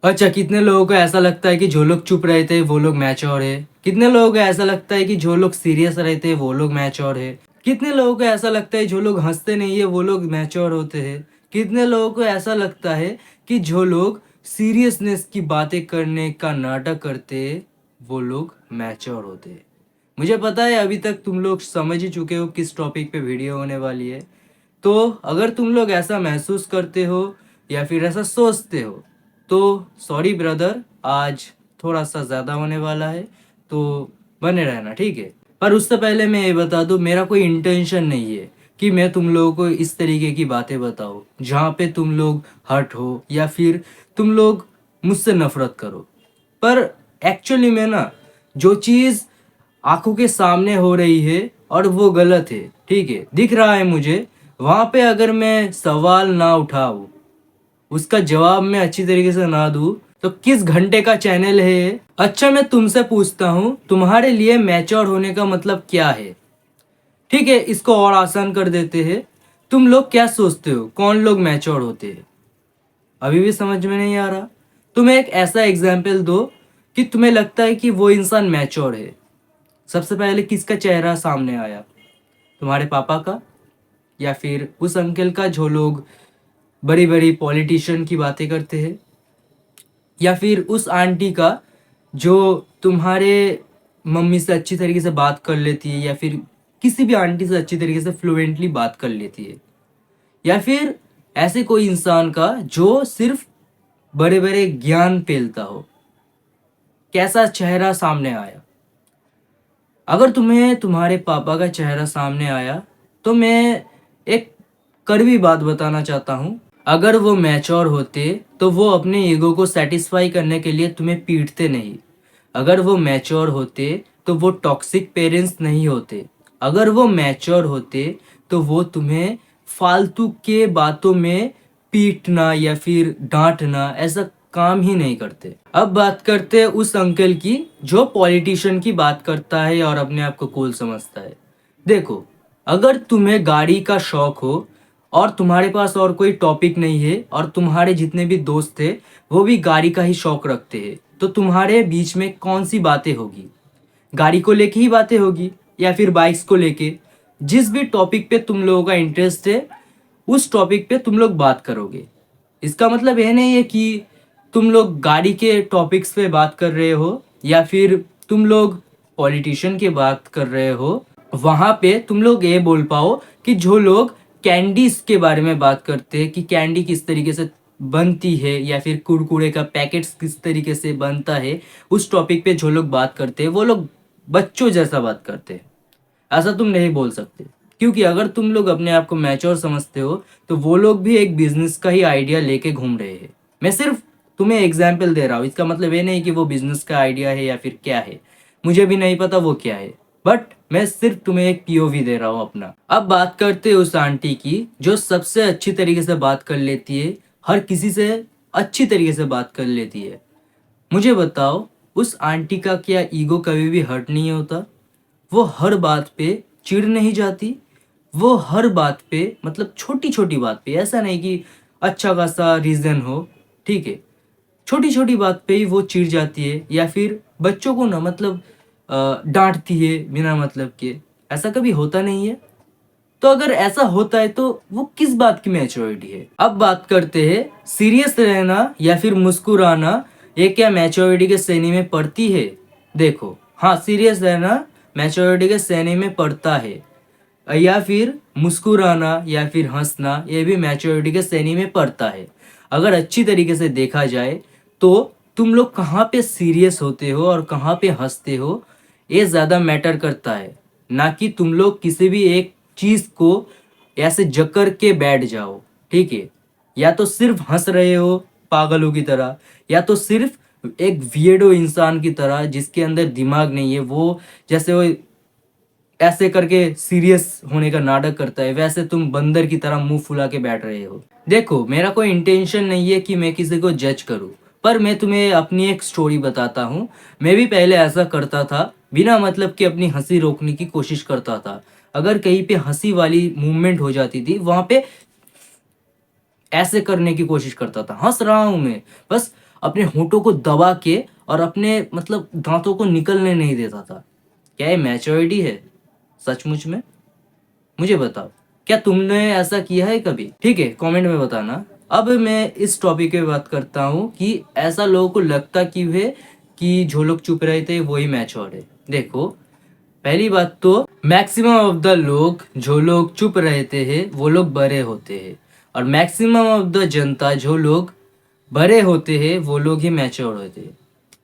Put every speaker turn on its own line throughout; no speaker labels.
अच्छा, कितने लोगों को ऐसा लगता है कि जो लोग चुप रहते हैं वो लोग मैच्योर है? कितने लोगों को ऐसा लगता है कि जो लोग सीरियस रहते हैं वो लोग मैच्योर है? कितने लोगों को ऐसा लगता है जो लोग हंसते नहीं है वो लोग मैच्योर होते हैं? कितने लोगों को ऐसा लगता है कि जो लोग सीरियसनेस की बातें करने का नाटक करते हैं वो लोग मैच्योर होते हैं? मुझे पता है अभी तक तुम लोग समझ ही चुके हो किस टॉपिक पे वीडियो होने वाली है। तो अगर तुम लोग ऐसा महसूस करते हो या फिर ऐसा सोचते हो तो सॉरी ब्रदर, आज थोड़ा सा ज़्यादा होने वाला है, तो बने रहना, ठीक है। पर उससे पहले मैं ये बता दूं, मेरा कोई इंटेंशन नहीं है कि मैं तुम लोगों को इस तरीके की बातें बताऊं जहाँ पे तुम लोग हर्ट हो या फिर तुम लोग मुझसे नफरत करो। पर एक्चुअली में ना, जो चीज़ आंखों के सामने हो रही है और वो गलत है, ठीक है, दिख रहा है मुझे, वहां पे अगर मैं सवाल ना उठाऊं, उसका जवाब मैं अच्छी तरीके से ना दूं, तो किस घंटे का चैनल है ये? अच्छा, मैं तुमसे पूछता हूँ, तुम्हारे लिए मैच्योर होने का मतलब क्या है? ठीक है, इसको और आसान कर देते हैं। तुम लोग क्या सोचते हो कौन लोग मैच्योर होते हैं? अभी भी समझ में नहीं आ रहा? तुम्हें एक ऐसा एग्जाम्पल दो कि तुम्हें लगता है कि वो इंसान मैच्योर है। सबसे पहले किसका चेहरा सामने आया? तुम्हारे पापा का? या फिर उस अंकल का जो लोग बड़ी बड़ी पॉलिटिशियन की बातें करते हैं? या फिर उस आंटी का जो तुम्हारे मम्मी से अच्छी तरीके से बात कर लेती है, या फिर किसी भी आंटी से अच्छी तरीके से फ्लुएंटली बात कर लेती है? या फिर ऐसे कोई इंसान का जो सिर्फ बड़े बड़े ज्ञान पेलता हो? कैसा चेहरा सामने आया? अगर तुम्हें तुम्हारे पापा का चेहरा सामने आया तो मैं एक कड़वी बात बताना चाहता हूँ। अगर वो मैच्योर होते तो वो अपने ईगो को सेटिस्फाई करने के लिए तुम्हें पीटते नहीं। अगर वो मैच्योर होते तो वो टॉक्सिक पेरेंट्स नहीं होते। अगर वो मैच्योर होते तो वो तुम्हें फालतू के बातों में पीटना या फिर डांटना ऐसा काम ही नहीं करते। अब बात करते हैं उस अंकल की जो पॉलिटिशियन की बात करता है और अपने आप को कूल समझता है। देखो, अगर तुम्हें गाड़ी का शौक हो और तुम्हारे पास और कोई टॉपिक नहीं है और तुम्हारे जितने भी दोस्त थे वो भी गाड़ी का ही शौक रखते हैं, तो तुम्हारे बीच में कौन सी बातें होगी? गाड़ी को लेके ही बातें होगी या फिर बाइक्स को लेके? जिस भी टॉपिक पे तुम लोगों का इंटरेस्ट है उस टॉपिक पे तुम लोग बात करोगे। इसका मतलब यह नहीं है कि तुम लोग गाड़ी के टॉपिक्स पे बात कर रहे हो या फिर तुम लोग पॉलिटिशियन की बात कर रहे हो वहां पे तुम लोग ये बोल पाओ कि जो लोग कैंडीज के बारे में बात करते हैं कि कैंडी किस तरीके से बनती है या फिर कुरकुरे का पैकेट्स किस तरीके से बनता है, उस टॉपिक पे जो लोग बात करते हैं वो लोग बच्चों जैसा बात करते हैं। ऐसा तुम नहीं बोल सकते, क्योंकि अगर तुम लोग अपने आप को मैच्योर समझते हो तो वो लोग भी एक बिजनेस का ही आइडिया लेके घूम रहे हैं। मैं सिर्फ तुम्हें एग्जाम्पल दे रहा हूँ, इसका मतलब ये नहीं कि वो बिजनेस का आइडिया है या फिर क्या है। मुझे भी नहीं पता वो क्या है, बट मैं सिर्फ तुम्हें एक पीओवी दे रहा हूँ अपना। अब बात करते हैं उस आंटी की जो सबसे अच्छी तरीके से बात कर लेती है, हर किसी से अच्छी तरीके से बात कर लेती है। मुझे बताओ, उस आंटी का क्या ईगो कभी भी हर्ट नहीं होता? वो हर बात पे चिढ़ नहीं जाती? वो हर बात पे, मतलब छोटी छोटी बात पे, ऐसा नहीं कि अच्छा खासा रीजन हो, ठीक है, छोटी छोटी बात पे ही वो चिढ़ जाती है या फिर बच्चों को ना, मतलब डांटती है बिना मतलब के? ऐसा कभी होता नहीं है। तो अगर ऐसा होता है तो वो किस बात की मैच्योरिटी है? अब बात करते हैं, सीरियस रहना या फिर मुस्कुराना ये क्या मैच्योरिटी के श्रेणी में पड़ती है? देखो, हाँ, सीरियस रहना मैच्योरिटी के श्रेणी में पड़ता है, या फिर मुस्कुराना या फिर हंसना ये भी मैच्योरिटी के श्रेणी में पड़ता है। अगर अच्छी तरीके से देखा जाए तो तुम लोग कहाँ पे सीरियस होते हो और कहाँ पे हंसते हो ये ज़्यादा मैटर करता है, ना कि तुम लोग किसी भी एक चीज़ को ऐसे जकड़ के बैठ जाओ, ठीक है? या तो सिर्फ हंस रहे हो पागलों की तरह, या तो सिर्फ एक वियर्डो इंसान की तरह जिसके अंदर दिमाग नहीं है, वो जैसे वो ऐसे करके सीरियस होने का नाटक करता है वैसे तुम बंदर की तरह मुंह फुला के बैठ रहे हो। देखो, मेरा कोई इंटेंशन नहीं है कि मैं किसी को जज करूं, पर मैं तुम्हें अपनी एक स्टोरी बताता हूं। मैं भी पहले ऐसा करता था, बिना मतलब कि अपनी हंसी रोकने की कोशिश करता था। अगर कहीं पे हंसी वाली मूवमेंट हो जाती थी वहां पे ऐसे करने की कोशिश करता था, हंस रहा हूं मैं, बस अपने होठों को दबा के और अपने मतलब दांतों को निकलने नहीं देता था। क्या ये मैच्योरिटी है सचमुच में? मुझे बताओ, क्या तुमने ऐसा किया है कभी? ठीक है, कमेंट में बताना। अब मैं इस टॉपिक पे बात करता हूँ कि ऐसा लोगों को लगता क्यों है कि जो लोग चुप रहे थे वही मैच्योर है। देखो, पहली बात तो मैक्सिमम ऑफ द लोग जो लोग चुप रहते हैं वो लोग बड़े होते हैं, और मैक्सिमम ऑफ द जनता जो लोग बड़े होते हैं वो लोग ही मैच्योर होते हैं।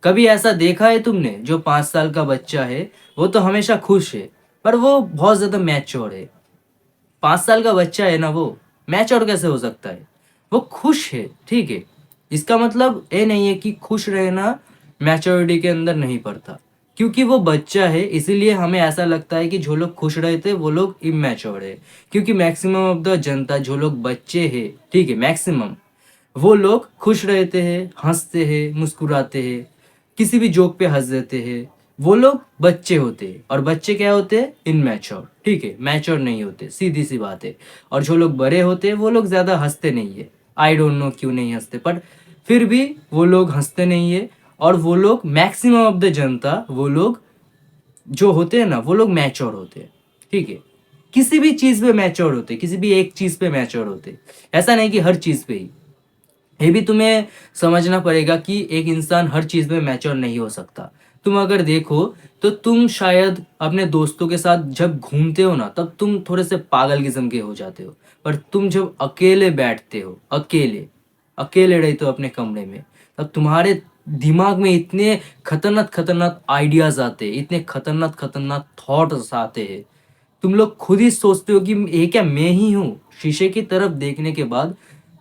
कभी ऐसा देखा है तुमने, जो 5 साल का बच्चा है वो तो हमेशा खुश है पर वो बहुत ज्यादा मैच्योर है। 5 साल का बच्चा है ना, वो मैच्योर कैसे हो सकता है? वो खुश है, ठीक है। इसका मतलब ये नहीं है कि खुश रहना मैच्योरिटी के अंदर नहीं पड़ता, क्योंकि वो बच्चा है इसीलिए हमें ऐसा लगता है कि जो लोग खुश रहते वो लोग इमेच्योर है। क्योंकि मैक्सिमम ऑफ द जनता जो लोग बच्चे हैं, ठीक है, मैक्सिमम वो लोग खुश रहते हैं, हंसते हैं, मुस्कुराते हैं, किसी भी जोक पे हंस देते हैं। वो लोग बच्चे होते हैं, और बच्चे क्या होते हैं? इनमैच्योर, ठीक है, मैच्योर नहीं होते, सीधी सी बात है। और जो लोग बड़े होते हैं वो लोग ज्यादा हंसते नहीं है। आई डोंट नो क्यों नहीं हंसते, पर फिर भी वो लोग हंसते नहीं है। और वो लोग मैक्सिमम ऑफ द जनता वो लोग जो होते हैं ना वो लोग मैच्योर होते हैं, ठीक है। किसी भी चीज पे मैच्योर होते हैं, किसी भी एक चीज पे मैच्योर होते हैं। ऐसा नहीं कि हर चीज पे ही। ये भी तुम्हें समझना पड़ेगा कि एक इंसान हर चीज में मैच्योर नहीं हो सकता। तुम अगर देखो तो तुम शायद अपने दोस्तों के साथ जब घूमते हो ना तब तुम थोड़े से पागल किस्म के हो जाते हो, पर तुम जब अकेले बैठते हो, अकेले अकेले रहते हो अपने कमरे में, तब तुम्हारे दिमाग में इतने खतरनाक खतरनाक आइडियाज आते हैं, इतने खतरनाक खतरनाक थॉट्स आते हैं। तुम लोग खुद ही सोचते हो कि ये क्या मैं ही हूँ? शीशे की तरफ देखने के बाद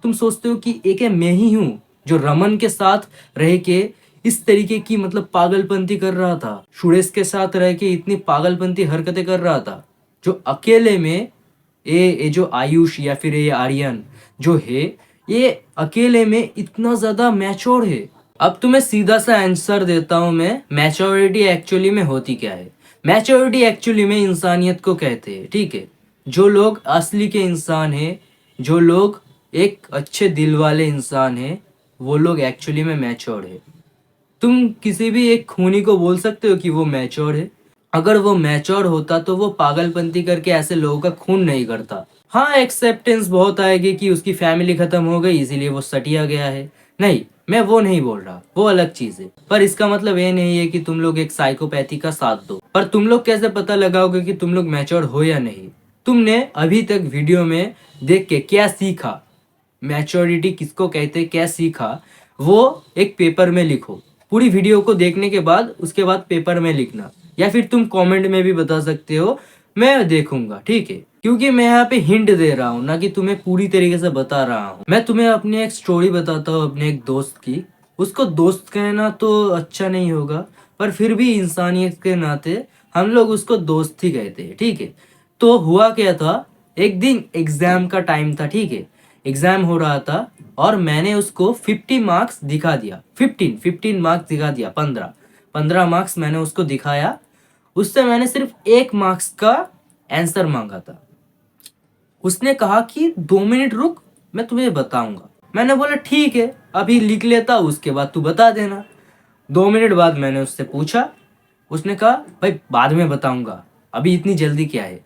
तुम सोचते हो कि ये क्या मैं ही हूँ जो रमन के साथ रह के इस तरीके की मतलब पागलपंती कर रहा था, सुरेश के साथ रह के इतनी पागलपंती हरकतें कर रहा था, जो अकेले में ये जो आयुष या फिर ये आर्यन जो है, ये अकेले में इतना ज्यादा मैच्योर है। अब तुम्हें सीधा सा आंसर देता हूं मैं, मैच्योरिटी एक्चुअली में होती क्या है। मैच्योरिटी एक्चुअली में इंसानियत को कहते हैं, ठीक है। जो लोग असली के इंसान हैं, जो लोग एक अच्छे दिल वाले इंसान हैं, वो लोग एक्चुअली में मैच्योर है। तुम किसी भी एक खूनी को बोल सकते हो कि वो मैच्योर है? अगर वो मैच्योर होता तो वो पागलपंती करके ऐसे लोगों का खून नहीं करता। हाँ, एक्सेप्टेंस बहुत आएगी कि उसकी फैमिली खत्म हो गई इसीलिए वो सटिया गया है। नहीं, मैं वो नहीं बोल रहा, वो अलग चीज है। पर इसका मतलब ये नहीं है कि तुम लोग एक साइकोपैथी का साथ दो। पर तुम लोग कैसे पता लगाओगे कि तुम लोग मैच्योर हो या नहीं? तुमने अभी तक वीडियो में देख के क्या सीखा, मैच्योरिटी किसको कहते क्या सीखा, वो एक पेपर में लिखो। पूरी वीडियो को देखने के बाद उसके बाद पेपर में लिखना, या फिर तुम कमेंट में भी बता सकते हो, मैं देखूंगा, ठीक है। क्योंकि मैं यहाँ पे हिंट दे रहा हूँ ना कि तुम्हें पूरी तरीके से बता रहा हूँ। मैं तुम्हें अपनी एक स्टोरी बताता हूँ अपने एक दोस्त की। उसको दोस्त कहना तो अच्छा नहीं होगा, पर फिर भी इंसानियत के नाते हम लोग उसको दोस्त ही कहते हैं, ठीक है। तो हुआ क्या था, एक दिन एग्जाम का टाइम था, ठीक है। एग्जाम हो रहा था और मैंने उसको 50 मार्क्स दिखा दिया, 15 मार्क्स दिखा दिया, 15 मार्क्स मैंने उसको दिखाया। उससे मैंने सिर्फ 1 मार्क्स का आंसर मांगा था। उसने कहा कि 2 मिनट रुक, मैं तुम्हें बताऊंगा। मैंने बोला ठीक है, अभी लिख लेता, उसके बाद तू बता देना। 2 मिनट बाद मैंने उससे पूछा, उसने कहा भाई बाद में बताऊंगा, अभी इतनी जल्दी क्या है।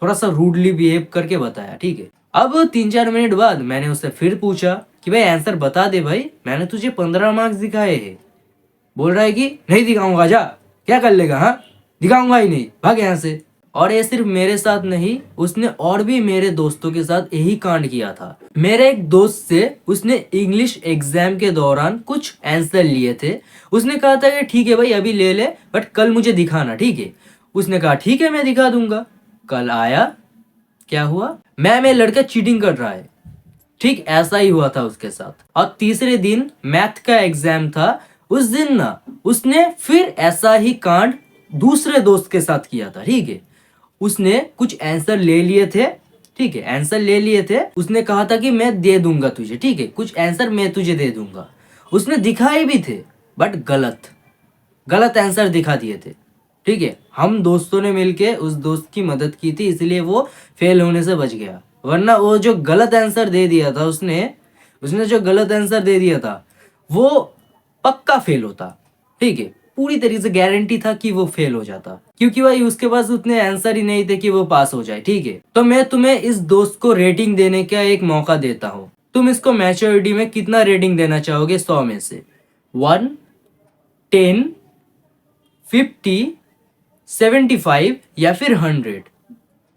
थोड़ा सा रूडली बिहेव करके बताया, ठीक है। अब 3-4 मिनट बाद मैंने उससे फिर पूछा कि भाई आंसर बता दे भाई, मैंने तुझे 15 मार्क्स दिखाए हैं। बोल रहा है कि नहीं दिखाऊंगा, जा क्या कर लेगा, हाँ दिखाऊंगा ही नहीं, भाग यहाँ से। और ये सिर्फ मेरे साथ नहीं, उसने और भी मेरे दोस्तों के साथ यही कांड किया था। मेरे एक दोस्त से उसने इंग्लिश एग्जाम के दौरान कुछ आंसर लिए थे। उसने कहा था कि ठीक है भाई अभी ले ले, बट कल मुझे दिखाना, ठीक है। उसने कहा ठीक है मैं दिखा दूंगा। कल आया, क्या हुआ, मैम ये लड़का चीटिंग कर रहा है। ठीक ऐसा ही हुआ था उसके साथ। और तीसरे दिन मैथ का एग्जाम था। उस दिन ना उसने फिर ऐसा ही कांड दूसरे दोस्त के साथ किया था, ठीक है। उसने कुछ आंसर ले लिए थे, ठीक है, आंसर ले लिए थे। उसने कहा था कि मैं दे दूंगा तुझे, ठीक है, कुछ आंसर मैं तुझे दे दूंगा। उसने दिखाए भी थे, बट गलत गलत आंसर दिखा दिए थे, ठीक है। हम दोस्तों ने मिलके उस दोस्त की मदद की थी, इसलिए वो फेल होने से बच गया। वरना वो जो गलत आंसर दे दिया था उसने उसने जो गलत आंसर दे दिया था वो पक्का फेल होता, ठीक है, पूरी तरीके से गारंटी था कि वो फेल हो जाता, क्योंकि भाई उसके पास उतने आंसर ही नहीं थे कि वो पास हो जाए, ठीक है। तो मैं तुम्हें इस दोस्त को रेटिंग देने का एक मौका देता हूँ। तुम इसको मैच्योरिटी में कितना रेटिंग देना चाहोगे 100 में से? 1, 10, 50, 75 या फिर 100?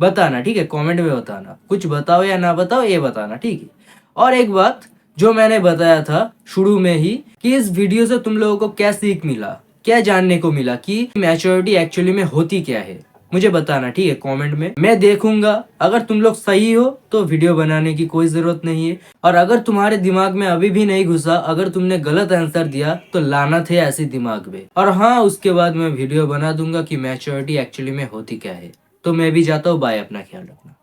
बताना, ठीक है, कमेंट में बताना। कुछ बताओ या ना बताओ ये बताना, ठीक है। और एक बात जो मैंने बताया था शुरू में ही कि इस वीडियो से तुम लोगों को क्या सीख मिला, क्या जानने को मिला कि मैच्योरिटी एक्चुअली में होती क्या है, मुझे बताना, ठीक है, कमेंट में। मैं देखूंगा, अगर तुम लोग सही हो तो वीडियो बनाने की कोई जरूरत नहीं है, और अगर तुम्हारे दिमाग में अभी भी नहीं घुसा, अगर तुमने गलत आंसर दिया तो लानत है ऐसे दिमाग में। और हाँ, उसके बाद मैं वीडियो बना दूंगा कि मैच्योरिटी एक्चुअली में होती क्या है। तो मैं भी जाता हूँ, बाय, अपना ख्याल रखना।